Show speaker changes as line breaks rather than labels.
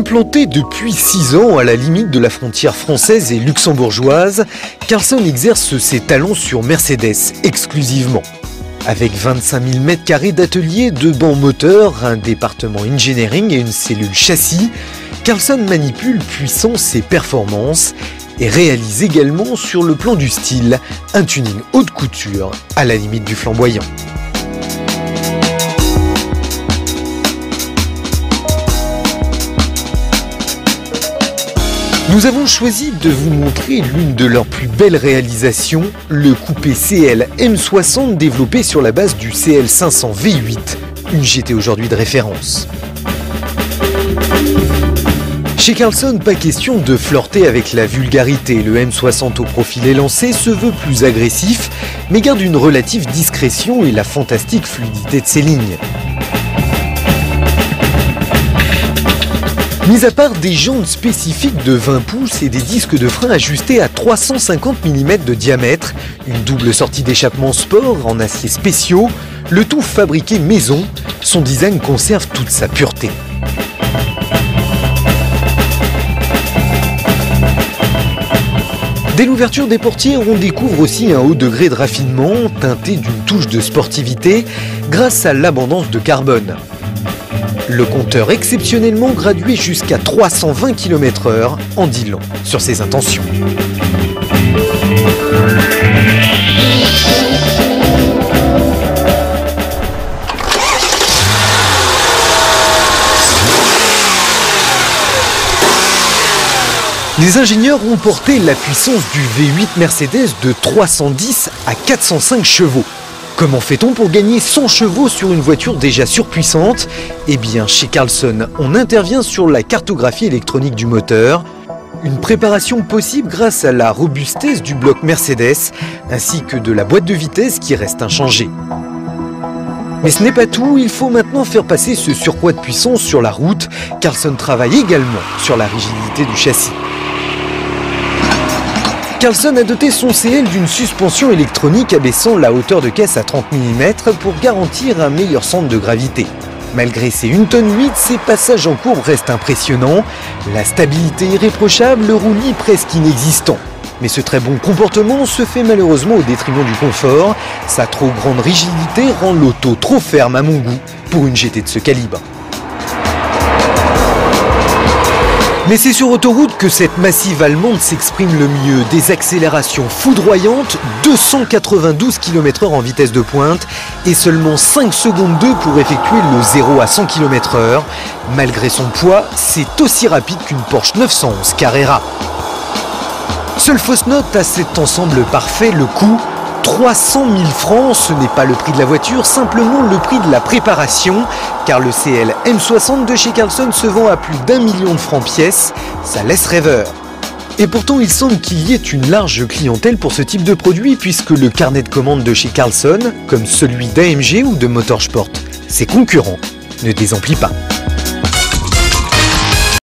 Implanté depuis 6 ans à la limite de la frontière française et luxembourgeoise, Carlson exerce ses talents sur Mercedes exclusivement. Avec 25 000 m² d'atelier, 2 bancs moteurs, un département engineering et une cellule châssis, Carlson manipule puissance et performance et réalise également sur le plan du style un tuning haute couture à la limite du flamboyant. Nous avons choisi de vous montrer l'une de leurs plus belles réalisations, le coupé CL M60 développé sur la base du CL 500 V8, une GT aujourd'hui de référence. Chez Carlson, pas question de flirter avec la vulgarité. Le M60 au profil élancé se veut plus agressif, mais garde une relative discrétion et la fantastique fluidité de ses lignes. Mis à part des jantes spécifiques de 20 pouces et des disques de frein ajustés à 350 mm de diamètre, une double sortie d'échappement sport en acier spéciaux, le tout fabriqué maison, son design conserve toute sa pureté. Dès l'ouverture des portières, on découvre aussi un haut degré de raffinement, teinté d'une touche de sportivité grâce à l'abondance de carbone. Le compteur exceptionnellement gradué jusqu'à 320 km/h en dit long sur ses intentions. Les ingénieurs ont porté la puissance du V8 Mercedes de 310 à 405 chevaux. Comment fait-on pour gagner 100 chevaux sur une voiture déjà surpuissante? Eh bien, chez Carlson, on intervient sur la cartographie électronique du moteur, une préparation possible grâce à la robustesse du bloc Mercedes, ainsi que de la boîte de vitesse qui reste inchangée. Mais ce n'est pas tout, il faut maintenant faire passer ce surpoids de puissance sur la route. Carlson travaille également sur la rigidité du châssis. Carlson a doté son CL d'une suspension électronique abaissant la hauteur de caisse à 30 mm pour garantir un meilleur centre de gravité. Malgré ses 1,8 tonnes, ses passages en courbe restent impressionnants, la stabilité irréprochable, le roulis presque inexistant. Mais ce très bon comportement se fait malheureusement au détriment du confort. Sa trop grande rigidité rend l'auto trop ferme à mon goût pour une GT de ce calibre. Mais c'est sur autoroute que cette massive allemande s'exprime le mieux. Des accélérations foudroyantes, 292 km/h en vitesse de pointe et seulement 5 secondes 2 pour effectuer le 0 à 100 km/h. Malgré son poids, c'est aussi rapide qu'une Porsche 911 Carrera. Seule fausse note à cet ensemble parfait, le coût. 300 000 francs, ce n'est pas le prix de la voiture, simplement le prix de la préparation, car le CL M60 de chez Carlson se vend à plus d'1 million de francs pièce, ça laisse rêveur. Et pourtant il semble qu'il y ait une large clientèle pour ce type de produit, puisque le carnet de commandes de chez Carlson, comme celui d'AMG ou de Motorsport, ses concurrents, ne désemplit pas.